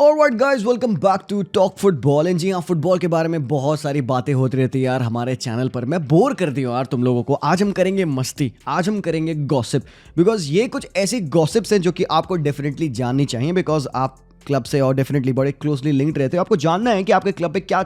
Alright guys, welcome back to talk football. And जी हाँ, football के बारे में बहुत सारी बातें होती रहती है यार हमारे चैनल पर। मैं बोर कर दी हूँ यार तुम लोगों को। आज हम करेंगे मस्ती, आज हम करेंगे गॉसिप, बिकॉज ये कुछ ऐसी गॉसिप्स हैं जो कि आपको डेफिनेटली जाननी चाहिए, बिकॉज आप क्लब से और डेफिनेटली बड़े क्लोजली लिंक्ड रहते हो। आपको जानना है कि आपके क्लब पे क्या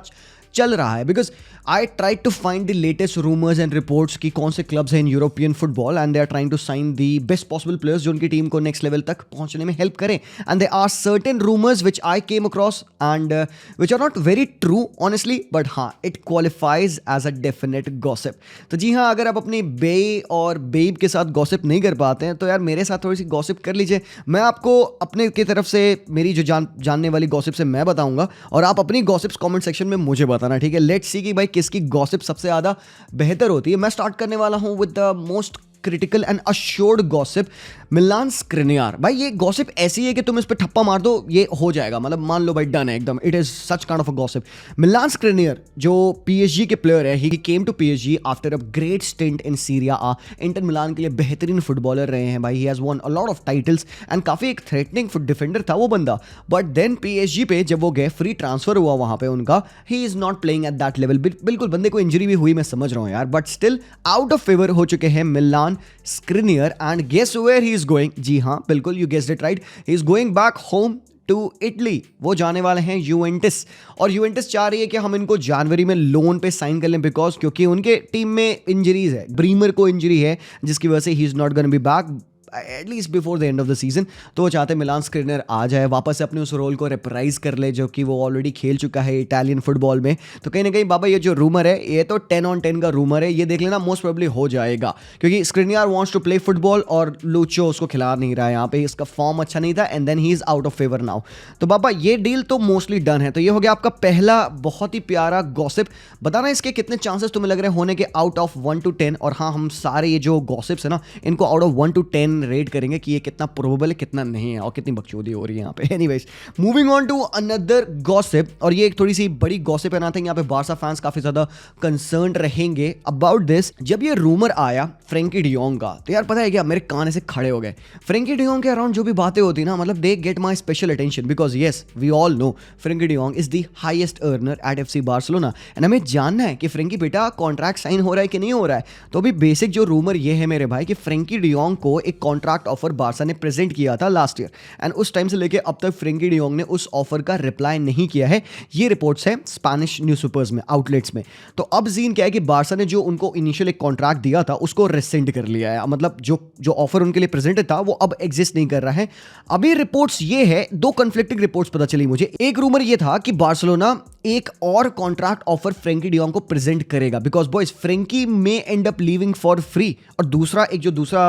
चल रहा है, because I try to find the latest rumours and reports की कौन से क्लब्स हैं in European football and they are trying to sign the best possible players जो उनकी टीम को नेक्स्ट लेवल तक पहुंचने में हेल्प करें। And they are certain rumours which I came across and which are not very true honestly, but हाँ, it qualifies as a definite gossip. तो जी हाँ, अगर आप अपनी बे और बेब के साथ गॉसिप नहीं कर पाते हैं तो यार मेरे साथ थोड़ी सी गॉसिप कर लीजिए। मैं आपको अपने की तरफ से मेरी जो जानने वाली गॉसिप से मैं बताऊंगा और आप अपनी गॉसिप्स कमेंट सेक्शन में मुझे बताना, ठीक है। लेट्स सी कि भाई किसकी गॉसिप सबसे ज्यादा बेहतर होती है। मैं स्टार्ट करने वाला हूं with the most critical and assured gossip, Milan Skriniar. भाई ये गॉसिप ऐसी है कि तुम इस पे ठप्पा मार दो ये हो जाएगा, मतलब मान लो भाई डन है एकदम। It is such kind of a gossip. Milan Skriniar जो पीएसजी के प्लेयर है, he came to PSG after a great stint in Serie A. Inter Milan के लिए बेहतरीन फुटबॉलर रहे हैं भाई। He has won a lot of titles and काफी एक थ्रेटनिंग डिफेंडर था वो बंदा। बट देन पीएसजी पे जब वो गए, फ्री ट्रांसफर हुआ वहां पे उनका, ही is not playing at that level. बिल्कुल बंदे को इंजरी भी हुई, मैं समझ रहा हूं यार, but still out of favour हो चुके हैं Milan Skriniar. And guess where he is going? जी हाँ, बिल्कुल, you guessed it right, he is going back home to Italy. वो जाने वाले हैं यूवेंटस, और यूवेंटस चाह रही है कि हम इनको जनवरी में लोन पे साइन कर लें, बिकॉज क्योंकि उनके टीम में इंजरीज है। ब्रीमर को इंजरी है जिसकी वजह से ही is not gonna be back at least before the end of the season. तो वो चाहते हैं मिलान स्क्रिनियर आ जाए, वापस से अपने उस रोल को रिप्राइज कर ले जो कि वो ऑलरेडी खेल चुका है इटालियन फुटबॉल में। तो कहीं ना कहीं बाबा ये जो रूमर है ये तो 10 on 10 का रूमर है, ये देख लेना मोस्ट प्रोबेबली हो जाएगा, क्योंकि स्क्रिनियर वांट्स टू प्ले फुटबॉल और लूचो उसको खिला नहीं रहा है यहाँ पे। इसका फॉर्म अच्छा नहीं था and then he is out of favour now. तो बाबा ये डील तो मोस्टली डन है। तो ये हो गया आपका पहला बहुत ही प्यारा गॉसिप। बताना इसके कितने चांसेस तुम्हें लग रहे हैं होने के आउट ऑफ 1 to 10। और हाँ, हम सारे ये जो गॉसिप्स है ना, इनको आउट ऑफ 1 to 10 रेट करेंगे कि ये कितना प्रोबेबल है कितना नहीं है और कितनी बकचोदी हो रही है यहाँ पे। Anyways, moving on to another gossip, और ये एक थोड़ी सी बड़ी गॉसिप है ना। थिंक यहाँ पे बार्सा फैंस काफी ज्यादा कंसर्न रहेंगे अबाउट दिस। जब ये रूमर आया फ्रेंकी डियोंग का, तो यार पता है क्या, मेरे कान ऐसे खड़े हो गए। फ्रेंकी डियोंग के अराउंड जो भी बातें होती ना, मतलब they get my special attention, because yes we all know Frenkie de Jong is the highest earner at FC Barcelona. And हमें जानना है कि फ्रेंकी बेटा कॉन्ट्रैक्ट साइन हो रहा है कि नहीं हो रहा है। तो अभी बेसिक जो रूमर ये है मेरे भाई कि फ्रेंकी डियोंग को एक कॉन्ट्रैक्ट ऑफर बार्सा ने प्रेजेंट किया था लास्ट ईयर, एंड उस टाइम से लेके अब तक फ्रेंकी डियोंग ने उस ऑफर का रिप्लाई नहीं किया है। ये रिपोर्ट्स है स्पेनिश न्यूज़पेपर्स में, आउटलेट्स में। तो अब सीन क्या है कि बार्सा ने जो उनको इनिशियल एक कॉन्ट्रैक्ट दिया था उसको रेसेंड कर लिया है। मतलब जो ऑफर उनके लिए प्रेजेंटेड था वो अब एग्जिस्ट नहीं कर रहा है। अभी रिपोर्ट्स ये है, दो कन्फ्लिक्टिंग रिपोर्ट्स पता चली मुझे। एक रूमर ये था कि बार्सिलोना एक और कॉन्ट्रैक्ट ऑफर फ्रेंकी डियोंग को प्रेजेंट करेगा, बिकॉज बॉयज फ्रेंकी में end up leaving for free. और दूसरा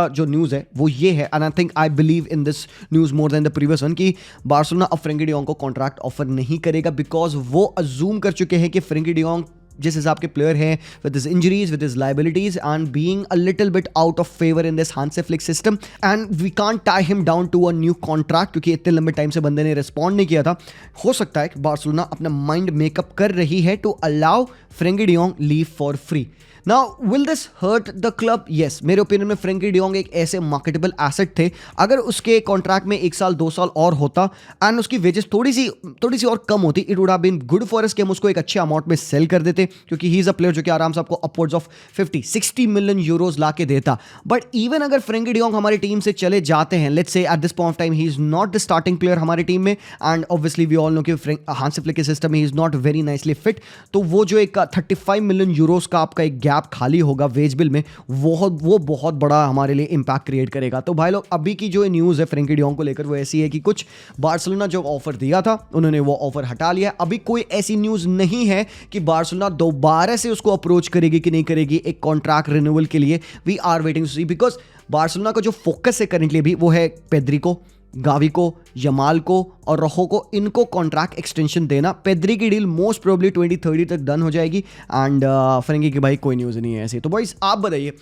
जो न्यूज़ है वो ये है, and I think I believe in this news more than the previous one, कि बार्सिलोना अब फ्रेंकी डियोंग को कॉन्ट्रैक्ट ऑफर नहीं करेगा, बिकॉज वो अज्यूम कर चुके हैं कि फ्रेंकी डियोंग जिस हिसाब के प्लेयर हैं, with his injuries, with his liabilities and being a little bit out of favour in this Hansi Flick system, and we can't tie him down to a new contract, क्योंकि इतने लंबे time से बंदे ने respond नहीं किया था। हो सकता है कि बार्सिलोना अपना माइंड मेकअप कर रही है to allow Frenkie de Jong leave for free. Now, will this hurt the club? Yes, मेरे ओपिनियन में फ्रेंकी डियोंग एक ऐसे मार्केटेबल एसेट थे। अगर उसके कॉन्ट्रैक्ट में 1 साल 2 साल और होता एंड उसकी वेजेस थोड़ी सी और कम होती, it would have been good for us कि हम उसको एक अच्छे अमाउंट में सेल कर देते, क्योंकि ही इज अ प्लेयर जो कि आराम से आपको अपवर्ड्स ऑफ 50-60 मिलियन यूरोज ला के देता। बट इवन अगर फ्रेंकी डियोंग हमारी टीम से चले जाते हैं, let's say at this point of time he is not the starting player हमारी टीम में, and obviously we all know कि हांसी फ्लिक के सिस्टम में he is not very nicely fit. तो वो जो एक 35 मिलियन यूरोज का आपका एक गैप खाली होगा वेज बिल में, वो बहुत बड़ा हमारे लिए इंपैक्ट क्रिएट करेगा। तो भाई लोग, अभी की जो न्यूज़ है फ्रेंकी डियोंग को लेकर वो ऐसी है कि कुछ बार्सिलोना जो ऑफर दिया था उन्होंने वो ऑफर हटा लिया। अभी कोई ऐसी न्यूज़ नहीं है कि बार्सिलोना दोबारा से उसको अप्रोच करेगी कि नहीं करेगी एक कॉन्ट्रैक्ट रिन्यूअल के लिए। We are waiting to see, because Barcelona का जो फोकस है करंटली भी वो है पेद्री को, गावी को, यमाल को और रोहो को, इनको कॉन्ट्रैक्ट एक्सटेंशन देना। पेद्री की डील मोस्ट प्रोबेबली 2030 तक डन हो जाएगी, एंड फ्रेंकी की भाई कोई न्यूज़ नहीं है ऐसी। तो बॉयज आप बताइए,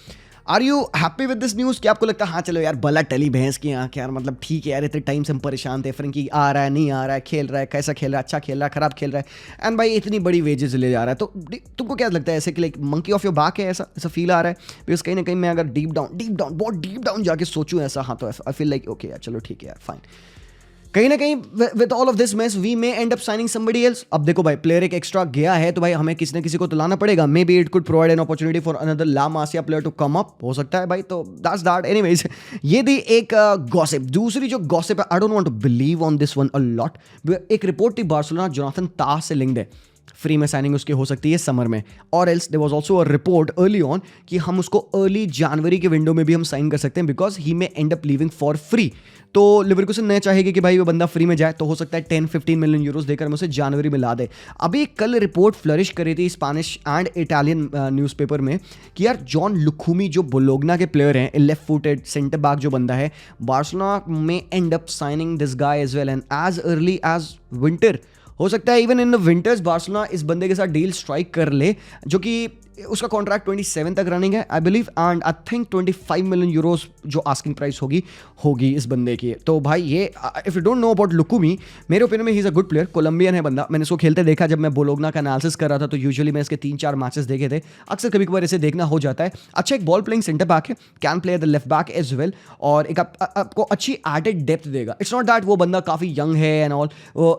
are you happy with this news? क्या आपको लगता है हाँ चलो यार बला टली भैंस की आँख यार, मतलब ठीक है यार, इतने टाइम से हम परेशान थे, फ्रेंकी आ रहा है नहीं आ रहा है, खेल रहा है कैसा खेल रहा है, अच्छा खेल रहा है खराब खेल रहा है, एंड भाई इतनी बड़ी वेजेस ले जा रहा है। तो तुमको क्या लगता है ऐसे कि like monkey of your back है, ऐसा फील आ रहा है? बिकॉज कहीं ना कहीं मैं अगर डीप डाउन बहुत डीप डाउन जाके सोचूं ऐसा, हाँ तो आई फील लाइक ओके यार चलो ठीक है यार फाइन। कहीं ना कहीं with all of this mess we may end up signing somebody else. अब देखो भाई, प्लेयर एक एक्स्ट्रा गया है तो भाई हमें किसी ना किसी को तो लाना पड़ेगा। Maybe it could provide an opportunity for another La Masia player to come up, हो सकता है भाई। तो दैट्स दैट। एनीवेज, ये थी एक गॉसिप। दूसरी जो गॉसिप है, I don't want to believe on this one a lot. एक रिपोर्ट थी बार्सिलोना जोनाथन ताह से लिंक्ड है, फ्री में साइनिंग उसकी हो सकती है समर में। और else there was also a report early on कि हम उसको अर्ली जनवरी के विंडो में भी हम साइन कर सकते हैं, because he may end up leaving for free. तो लिवरकूसन नहीं चाहेगी कि भाई वो बंदा फ्री में जाए, तो हो सकता है 10-15 मिलियन यूरोस देकर हम उसे जनवरी में ला दे। अभी कल रिपोर्ट फ्लरिश करी थी स्पेनिश एंड इटालियन न्यूज़पेपर में कि यार जॉन लुखुमी जो बोलोग्ना के प्लेयर हैं, लेफ्ट फुटेड सेंटर बैक जो बंदा है, बार्सिलोना में end up signing this guy as well and as early as winter. हो सकता है even in the winters Barcelona इस बंदे के साथ डील स्ट्राइक कर ले, जो कि उसका कॉन्ट्रैक्ट 27 तक रनिंग है I believe, and I think 25 million euros जो आस्किंग प्राइस होगी इस बंदे की। तो भाई ये if you don't know about Lukumi, मेरे ओपिनियन में he is a good player, Colombian है बंदा। मैंने इसको खेलते देखा जब मैं बोलोग्ना का एनालिसिस कर रहा था, तो यूजुअली मैं इसके 3-4 मैचेस देखे थे। अक्सर कभी कभार इसे देखना हो जाता है। अच्छा एक बॉल प्लेइंग सेंटर बैक है, can play the left back as well, और एक आपको अच्छी एडेड डेप्थ देगा। इट्स नॉट दैट वो बंदा काफ़ी यंग है and all,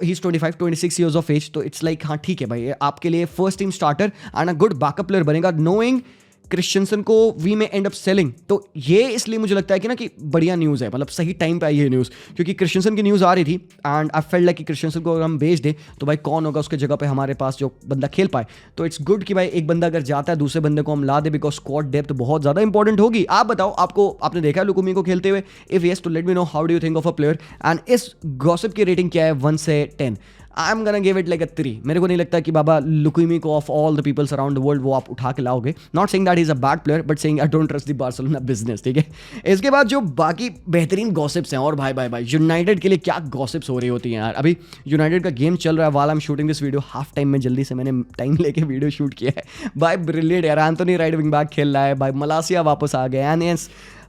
he is 25-26 years of age, तो इट्स लाइक हाँ ठीक है भाई, आपके लिए first team starter and a good backup player बनेगा, नोइंग क्रिश्चियनसन को we may end up selling. तो ये इसलिए मुझे लगता है कि ना कि बढ़िया न्यूज़ है, मतलब सही टाइम पे आई है न्यूज़, क्योंकि क्रिश्चियनसन की न्यूज़ आ रही थी एंड आई फेल्ट लाइक कि क्रिश्चियनसन को अगर हम बेच दें तो भाई कौन होगा उसके जगह पे हमारे पास जो बंदा खेल पाए। तो इट्स गुड कि भाई एक बंदा अगर जाता है दूसरे बंदे को हम ला दे, बिकॉज स्क्वाड डेप्थ बहुत ज़्यादा इंपॉर्टेंट होगी। आप बताओ, आपने देखा है लुकुमी को खेलते हुए? इफ येस तो let me know how do you think of a player, and इस गॉसिप की रेटिंग क्या है 1 से 10? I am gonna give it like a 3। मेरे को नहीं लगता कि बाबा लुकुमी को of all the peoples around the world वो आप उठा के लाओगे। Not saying that is a bad player, but saying I don't trust the Barcelona business, ठीक है। इसके बाद जो बाकी बेहतरीन गॉसिप्स हैं, और भाई यूनाइटेड के लिए क्या गॉसिप्स हो रही होती हैं यार। अभी यूनाइटेड का गेम चल रहा है वाल I am shooting this video, half time में जल्दी से मैंने टाइम लेके वीडियो शूट किया है। भाई ब्रिलियंट यार, एंथोनी राइट विंग बैक खेल रहा है भाई, मलासिया वापस आ गया। एंड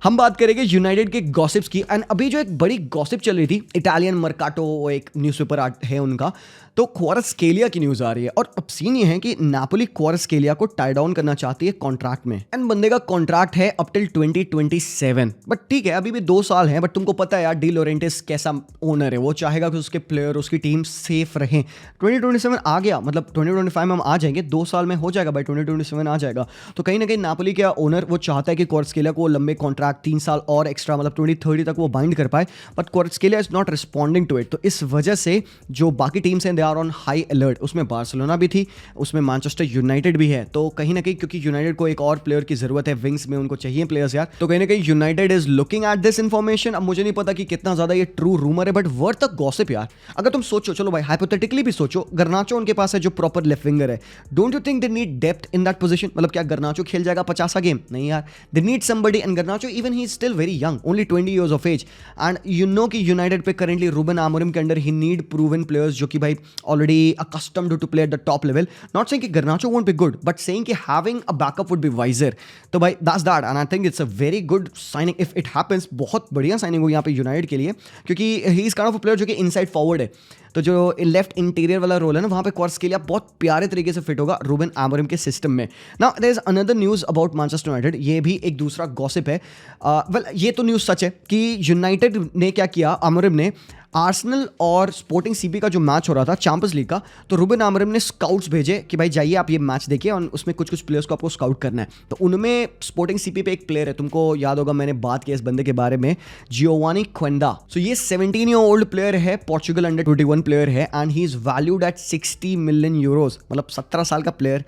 हम बात करेंगे यूनाइटेड के गॉसिप्स की। एंड अभी जो एक बड़ी गॉसिप चल रही थी, इटालियन मर्काटो एक न्यूज़पेपर है उनका, तो क्वारास्केलिया की न्यूज़ आ रही है। और अब सीन ये है कि नापोली क्वारास्केलिया को टाई डाउन करना चाहती है कॉन्ट्रैक्ट में, एंड बंदे का कॉन्ट्रैक्ट है अप टिल 2027। बट ठीक है, अभी भी 2 साल हैं, बट तुमको पता है यार डी लॉरेंटेस कैसा ओनर है, वो चाहेगा कि उसके प्लेयर उसकी टीम सेफ रहें। 2027 आ गया, मतलब 2025 में हम आ जाएंगे, 2 साल में हो जाएगा भाई, 2027 आ जाएगा। तो कहीं ना कहीं नापोली का ओनर वो चाहता है कि क्वारास्केलिया को लंबे कॉन्ट्रैक्ट 3 साल और एक्स्ट्रा, मतलब 2030 तक वो बाइंड कर पाए, but Kvaratskhelia is not responding to it. तो इस वजह से जो बाकी टीम्स हैं they are on high alert. उसमें बार्सिलोना भी थी, उसमें मैनचेस्टर यूनाइटेड भी है। तो कहीं ना कहीं क्योंकि यूनाइटेड को एक और प्लेयर की जरूरत है विंग्स में, उनको चाहिए प्लेयर्स यार, तो कहीं ना कहीं United is looking at this information. अब मुझे नहीं पता कि कितना ज्यादा ये ट्रू रूमर है, बट वर्थ द गॉसिप यार। अगर तुम सोचो, चलो भाई हाइपोथेटिकली भी सोचो, गर्नाचो उनके पास है जो प्रॉपर लेफ्ट विंगर है, don't you think they need depth in that position? मतलब क्या गर्नाचो खेल जाएगा 50 गेम? नहीं यार, they need somebody, and Garnacho even he is still very young, only 20 years of age, and you know कि United पे currently Ruben Amorim के under he need proven players जो कि भाई already accustomed to play at the top level. Not saying कि Garnacho won't be good, but saying कि having a backup would be wiser. तो भाई that's that, and I think it's a very good signing if it happens. बहुत बढ़िया signing हो यहाँ पे United के लिए, क्योंकि he is kind of a player जो कि इनसाइड फॉरवर्ड है। तो जो लेफ्ट इंटीरियर वाला रोल है ना, वहाँ पे क्वारास्केलिया बहुत प्यारे तरीके से फिट होगा रूबन आमोरिम के सिस्टम में। Now there is another news about Manchester United, ये भी एक दूसरा गॉसिप है। वेल ये तो न्यूज़ सच है कि यूनाइटेड ने क्या किया, आमोरिम ने आर्सेनल और स्पोर्टिंग सीपी का जो मैच हो रहा था चैंपियंस लीग का, तो रूबन आमोरिम ने स्काउट्स भेजे कि भाई जाइए आप ये मैच देखिए, और उसमें कुछ कुछ प्लेयर्स को आपको स्काउट करना है। तो उनमें स्पोर्टिंग सीपी पे एक प्लेयर है, तुमको याद होगा मैंने बात की इस बंदे के बारे में, जियोवानी क्वेंडा। सो ये 17 ईयर ओल्ड प्लेयर है, पोर्चुगल अंडर 21 प्लेयर है, and he is valued at 60 million euros, मतलब 17 साल का प्लेयर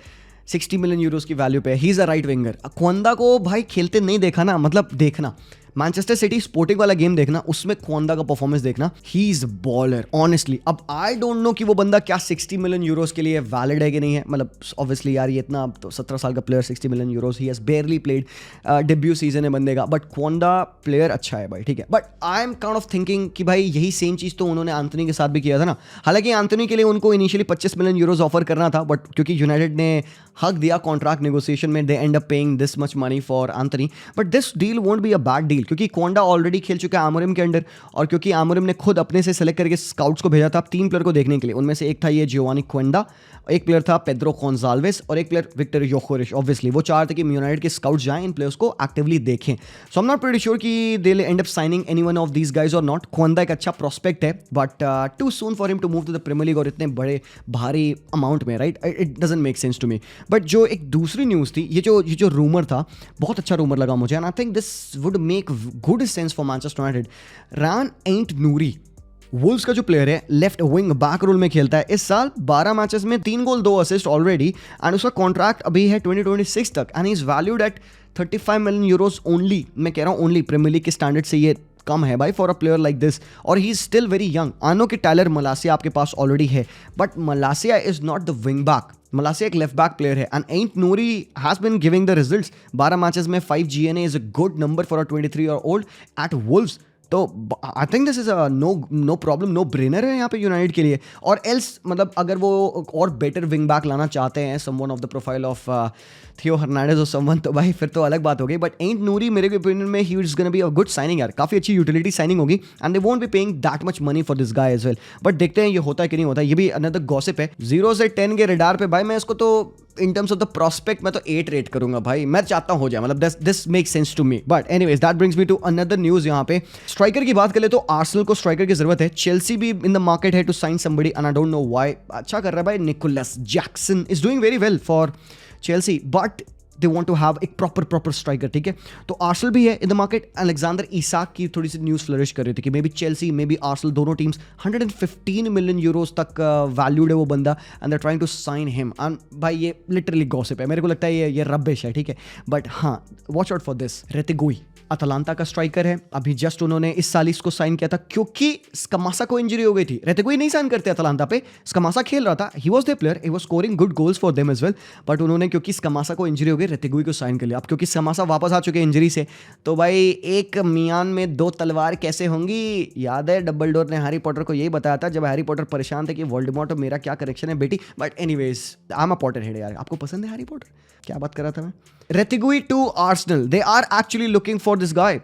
60 मिलियन यूरोज की वैल्यू पे। He is a right winger. Quenda को भाई खेलते नहीं देखा ना, मतलब देखना मैनचेस्टर सिटी स्पोर्टिंग वाला गेम देखना, उसमें क्वेंडा का परफॉर्मेंस देखना, ही इज बॉलर ऑनेस्टली। अब आई डोंट नो कि वो बंदा क्या 60 मिलियन यूरोस के लिए वैलिड है कि नहीं है, मतलब ऑब्वियसली यार ये इतना तो 17 साल का player 60 million Euros, he has बेयरली played, debut season है बंदे का, बट क्वेंडा प्लेयर अच्छा है भाई, ठीक है। But I am kind of thinking कि भाई यही सेम चीज़ तो उन्होंने एंथोनी के साथ भी किया था ना। हालांकि एंथोनी के लिए उनको इनिशियली 25 मिलियन यूरोस ऑफर करना था, बट क्योंकि यूनाइटेड ने हक दिया कॉन्ट्रैक्ट नेगोशिएशन में, they end up paying this much money for Antony. But this deal won't be a bad deal, क्योंकि कोंडा ऑलरेडी खेल चुका है आमोरिम के अंडर, और क्योंकि आमोरिम ने खुद अपने से सेलेक्ट करके स्काउट्स को भेजा था 3 प्लेयर को देखने के लिए। उनमें से एक था ये जियोवानी क्वेंडा, एक प्लेयर था पेड्रो गोंजाल्वेस और एक प्लेयर विक्टर योकेरेश। ऑब्वियसली वो चाहते कि यूनाइटेड के स्काउट्स जाएं, इन प्लेयर्स को एक्टिवली देखें। So I am not pretty sure कि they will end up signing anyone of these guys और नॉट। क्वेंडा एक अच्छा प्रोस्पेक्ट है, but too soon for him to move to the Premier League और इतने बड़े भारी अमाउंट में, right? It doesn't make sense to me. But जो एक दूसरी न्यूज़ थी, ये जो रूमर था, बहुत अच्छा रूमर लगा मुझे, and I think this would make good sense for Manchester United. Run ant Noori Wolves का जो प्लेयर है, लेफ्ट विंग बैक रोल में खेलता है। इस साल 12 मैचेस में 3 गोल 2 असिस्ट ऑलरेडी, एंड उसका कॉन्ट्रैक्ट अभी है 2026 तक, and he is valued at 35 million euros only. मैं कह रहा हूँ ओनली, प्रीमियर लीग के स्टैंडर्ड से ये कम है भाई for a player like this, और he is still very young. आनो कि टायलर मलासिया आपके पास ऑलरेडी है, but Malacia is not the wing back. Malacia एक लेफ्ट बैक प्लेयर है, and Ait Nouri has been giving the results. 12 matches में 5 GNA is a good number for a 23 year old at Wolves. तो I think this is a no problem, no brainer है यहाँ पे United के लिए। और else मतलब अगर वो और बेटर विंग बैक लाना चाहते हैं, someone of the profile of थियो हर्नांडेज और समवन, तो भाई फिर तो अलग बात हो गई। बट एंट नूरी मेरे ओपिनियन में he is gonna be a good signing यार, काफ़ी अच्छी यूटिलिटी साइनिंग होगी, and they won't be paying that much money for this guy as well. But देखते हैं ये होता है कि नहीं होता। ये भी अनदर गॉसिप है। 0 से 10 के रडार पे भाई मैं इसको तो in terms of the prospect मैं तो 8 रेट करूंगा भाई। मैं चाहता हूं हो जाए, मतलब this makes sense to me. But anyways that brings me to another news. यहाँ पे स्ट्राइकर की बात करें तो आर्सेनल को स्ट्राइकर की जरूरत है। चेल्सी भी इन द मार्केट है to sign somebody, and I don't know why. अच्छा कर रहा है भाई, Nicolas Jackson is doing very well for Chelsea, but they want to have एक प्रॉपर स्ट्राइकर, ठीक है? तो आर्सेनल भी है in the market. Alexander Isak की थोड़ी सी न्यूज़ फ्लरिश कर रही थी कि maybe Chelsea, maybe Arsenal, दोनों टीम्स 115 मिलियन यूरोस तक वैल्यूड है वो बंदा, and they trying to sign him. And भाई ये लिटरली गॉसिप है, मेरे को लगता है ये रबिश है, ठीक है? बट हाँ, watch out for this. Retegui Atalanta का स्ट्राइकर है, अभी जस्ट उन्होंने इस साल इसको साइन किया था क्योंकि स्कमासा को इंजरी हो गई थी। रेतिगुई नहीं साइन करते अटलांटा पे, स्कमासा खेल रहा था, he was their player, he was scoring good goals for them as well, but उन्होंने क्योंकि स्कमासा को इंजरी हो गई, रेतिगुई को साइन कर लिया। अब क्योंकि स्कमासा वापस आ चुके हैं इंजरी से, तो भाई एक मियान में 2 तलवार कैसे होंगी? याद है डंबलडोर ने हैरी पॉटर को यही बताया था जब हैरी पॉटर परेशान थे कि वोल्डेमॉर्ट और मेरा क्या कनेक्शन है बेटी। But anyways I am a Potter head यार। आपको पसंद है हैरी पॉटर? क्या बात कर रहा था मैं। Retegui to Arsenal, they are actually looking for this guy.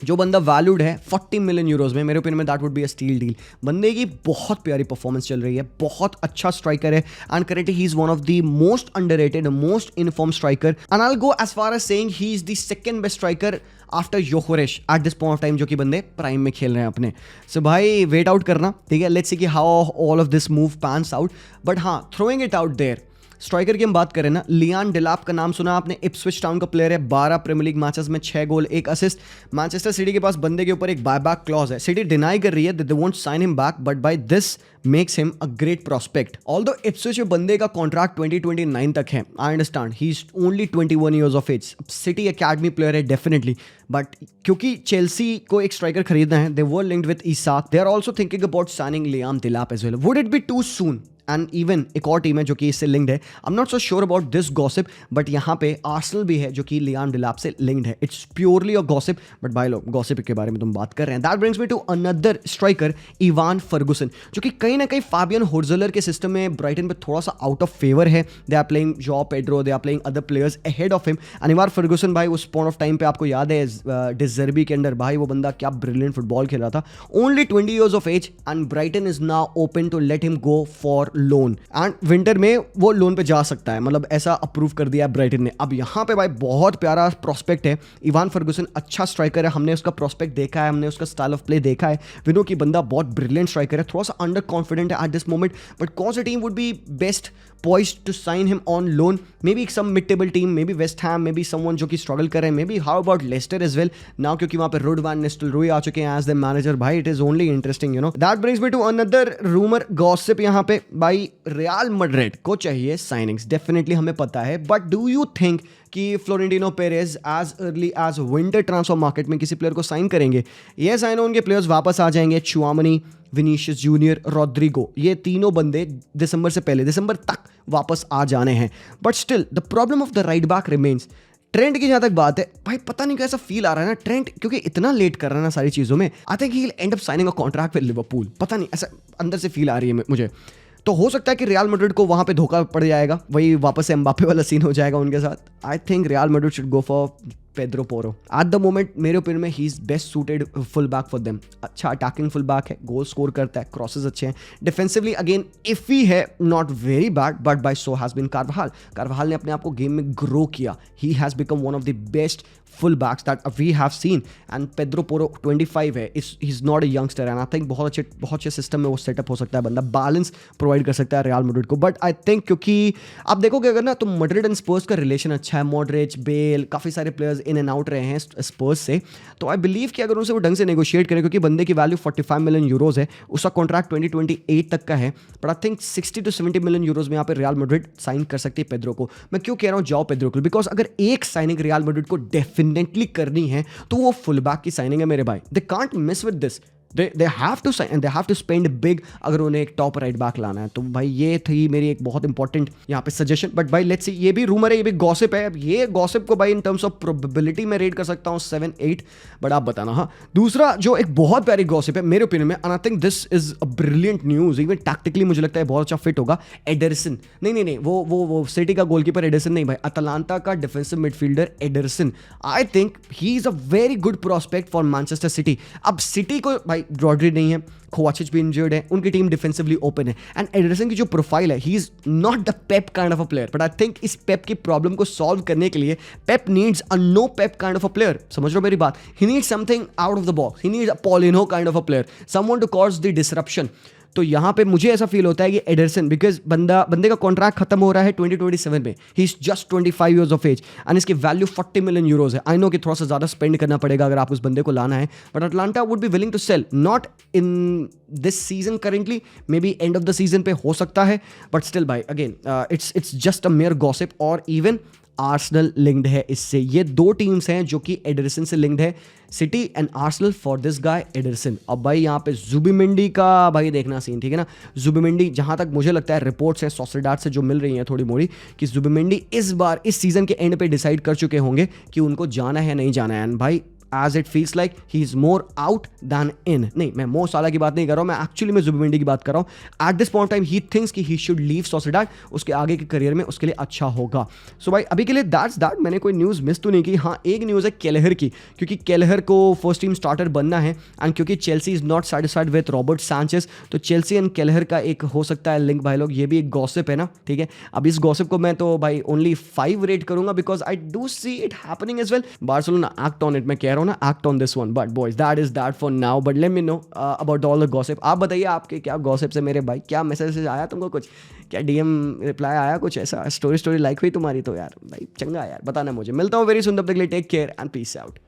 जो बंदा वैल्यूड है 40 मिलियन यूरोज में, मेरे ओपिनियन में that would be a steal deal. बंदे की बहुत प्यारी परफॉर्मेंस चल रही है, बहुत अच्छा स्ट्राइकर है, and currently he is one of the most underrated, most in form striker, and I will go as far as saying he is the second best striker after Gyokeres at this point of time, जो कि बंदे prime में खेल रहे हैं अपने। सो भाई wait out करना, ठीक है? लेट्स सी कि how all of this move pans out. But हाँ, throwing it out there, striker की हम बात करें ना, लियान डेलाप का नाम सुना आपने? इप्सविच टाउन का प्लेयर है, 12 प्रीमियर लीग मैचेस में 6 गोल 1 असिस्ट। मैनचेस्टर सिटी के पास बंदे के ऊपर एक बायबैक क्लॉज है, सिटी डिनाई कर रही है, they won't sign him back, but by this makes him a great prospect. Although Ipswich में बंदे का कॉन्ट्रैक्ट 2029 तक है, I understand he is only 21 years of age, City academy player है डेफिनेटली, बट क्योंकि चेल्सी को एक स्ट्राइकर खरीदना है, they were linked with Isak, they are also thinking about signing Liam Delap as well. Would it be too soon? And even एक और team है जो कि इससे लिंक्ड है, आई am not so sure about this gossip, but यहाँ पे Arsenal भी है जो कि लियाम डेलाप से लिंक्ड है। It's purely a gossip, but भाई लोग गॉसिप के बारे में तुम बात कर रहे हैं। That brings me to another striker, Evan Ferguson, जो कि कहीं ना कहीं फाबियन होर्जलर के सिस्टम में ब्राइटन पे थोड़ा सा आउट ऑफ फेवर है। They are playing Joao Pedro, they are playing other players ahead of him, and Evan Ferguson भाई उस पॉइंट ऑफ टाइम पे आपको याद है डिजर्बी के अंदर भाई वो बंदा क्या ब्रिलियंट फुटबॉल खेल रहा था। Only 20 years of age, and Brighton is now open to let him go for loan, and winter में वो लोन पे जा सकता है, मतलब ऐसा अप्रूव कर दिया ब्राइटन ने। अब यहाँ पे भाई बहुत प्यारा प्रोस्पेक्ट है, इवान फर्गुसन अच्छा स्ट्राइकर है, हमने उसका प्रोस्पेक्ट देखा है, हमने उसका स्टाइल ऑफ प्ले देखा है। विनो की बंदा बहुत ब्रिलियंट स्ट्राइकर है, थोड़ा सा अंडर कॉन्फिडेंट है एट दिस मोमेंट, बट कौन सी team would be best poised to sign him on loan? Maybe some mid-table team, maybe West Ham, maybe someone जो कि struggle कर रहे हैं, maybe how about Leicester as well now, क्योंकि वहाँ पे रुड वैन निस्टेलरॉय आ चुके हैं as their manager। भाई it is only interesting, you know। That brings me to another rumor gossip यहाँ पे भाई, रियल मैड्रिड को चाहिए साइनिंग्स, डेफिनेटली हमें पता है, बट डू यू थिंक कि Florentino Perez as early as winter transfer market में किसी प्लेयर को साइन करेंगे? ये साइन उनके प्लेयर्स वापस आ जाएंगे, चुआमनी, विनीशियस जूनियर, रोड्रिगो, ये तीनों बंदे दिसंबर से पहले, दिसंबर तक वापस आ जाने हैं। But still the problem of the right back remains. Trend की जहाँ तक बात है भाई, पता नहीं कैसा फील आ रहा है ना, ट्रेंड क्योंकि इतना लेट कर रहा है ना सारी चीज़ों में, I think he will end up signing a contract with Liverpool. पता नहीं, ऐसा अंदर से फील आ रही है मुझे। तो हो सकता है कि रियल मैड्रिड को वहाँ पे धोखा पड़ जाएगा, वही वापस से एम्बापे वाला सीन हो जाएगा उनके साथ। I think Real Madrid should go for Pedro Porro. At the moment मेरे ओपिनियन में he is best suited full back for them. अच्छा अटैकिंग फुल बैक है, गोल स्कोर करता है, क्रॉसेस अच्छे हैं, डिफेंसिवली अगेन इफी है, not very bad, but by so has been Carvajal. Carvajal ने अपने आप को गेम में ग्रो किया, he has become one of the best full backs that we have seen, and Pedro Porro 25 है, he's not a youngster, and I think बहुत अच्छे system में वो सेटअप हो सकता है, बंदा बैलेंस प्रोवाइड कर सकता है रियल मैड्रिड को। बट आई थिंक क्योंकि आप देखोगे अगर ना तो मैड्रिड एंड स्पर्स का रिलेशन अच्छा है, मॉडरिच, बेल, काफ़ी सारे प्लेयर्स इन एंड आउट रहे हैं स्पर्स से, तो आई बिलीव कि अगर उनसे वो ढंग से नेगोशिएट करें, क्योंकि बंदे की वैल्यू 45 मिलियन यूरोज है, उसका कॉन्ट्रैक्ट 2028 तक का है, but I think 60 to 70 million euros में यहाँ पे रियल मैड्रिड साइन कर सकती है पेड्रो को। मैं क्यों कह रहा हूँ जाओ पेड्रो को, बिकॉज अगर एक साइनिंग रियल मैड्रिड को डेफिनेटली करनी है तो वो फुल बैक की साइनिंग है मेरे भाई। They can't miss with this, they have to sign and they have to spend big अगर उन्हें एक टॉप राइट बैक लाना है। तो भाई ये थी मेरी एक बहुत इंपॉर्टेंट यहाँ पे सजेशन। बट भाई लेट्स सी, ये भी रूमर है, ये भी गॉसिप है। अब ये गॉसिप को भाई इन टर्म्स ऑफ प्रोबेबिलिटी में रेट कर सकता हूँ 7-8, बट आप बताना। हाँ, दूसरा जो एक बहुत प्यारी गॉसिप है मेरे ओपिनियन में, and I think this is a brilliant news, even tactically मुझे लगता है बहुत अच्छा फिट होगा। एडरसन, नहीं वो सिटी का गोलकीपर एडरसन नहीं भाई, अटलांटा का defensive midfielder Anderson. I think he is a very good prospect for Manchester city. अब सिटी को भाई रॉड्री नहीं है, कोवाचिच भी इंजर्ड है, उनकी टीम डिफेंसिवली ओपन है, एंड एडरसन की जो प्रोफाइल है, he is not the Pep kind of a player, but I think इस पेप की प्रॉब्लम को सॉल्व करने के लिए Pep needs a no Pep kind of a player. समझ रहे हो मेरी बात? He needs something out of the box, he needs a Paulinho kind of a player, someone to cause the disruption. तो यहाँ पे मुझे ऐसा फील होता है कि एडरसन, बिकॉज बंदे का कॉन्ट्रैक्ट खत्म हो रहा है 2027 में, he is just 25 years of age, and इसकी वैल्यू 40 मिलियन यूरोज है। आई नो कि थोड़ा सा ज़्यादा स्पेंड करना पड़ेगा अगर आप उस बंदे को लाना है, but Atalanta would be willing to sell, not in this season currently, may be end of the season पे हो सकता है, बट स्टिल भाई again it's just a mere gossip. और इवन आर्सेनल लिंक्ड है इससे, ये दो टीम्स हैं जो कि एडरसन से लिंक्ड है, city and Arsenal for this guy Anderson. अब भाई यहाँ पे जुबिमेंडी का भाई देखना सीन, ठीक है ना। जुबिमेंडी जहाँ तक मुझे लगता है रिपोर्ट्स हैं सोसिएडाड से जो मिल रही हैं थोड़ी मोड़ी, कि जुबिमेंडी इस बार इस सीजन के एंड पे डिसाइड कर चुके होंगे कि उनको जाना है नहीं जाना है, एंड भाई as it feels like he is more out than in। नहीं, मैं मो साला की बात नहीं कर रहा हूँ, मैं एक्चुअली में जुबिमेंडी की बात कर रहा हूँ। Eight this point time he thinks कि ही शुड लीव सोसिएडाड, उसके आगे के करियर में उसके लिए अच्छा होगा। सो भाई अभी के लिए दैट्स दैट, मैंने कोई न्यूज़ मिस तो नहीं की। हाँ, एक न्यूज़ है केलेहर की, क्योंकि केलेहर को फर्स्ट टीम स्टार्टर बनना है, एंड क्योंकि Chelsea is not satisfied with Robert Sanchez, तो चेल्सी एंड केलेहर का एक हो सकता है लिंक भाई लोग। ये भी एक गॉसिप है ना, ठीक है। अब इस गॉसिप को मैं तो भाई ओनली 5 रेट करूंगा, because I do see it happening as well. Barcelona act on it, मैं कह रहा हूँ ना, act on this one, but boys, that is that for now, but let me know about all the gossip। आप बताइए आपके क्या gossip से मेरे भाई, क्या मैसेज आया तुमको, कुछ क्या डीएम रिप्लाई आया, कुछ ऐसा स्टोरी लाइक हुई तुम्हारी, तो यार भाई चंगा यार बताना मुझे। मिलता हूँ वेरी सुन, तब तक के लिए take care and peace out.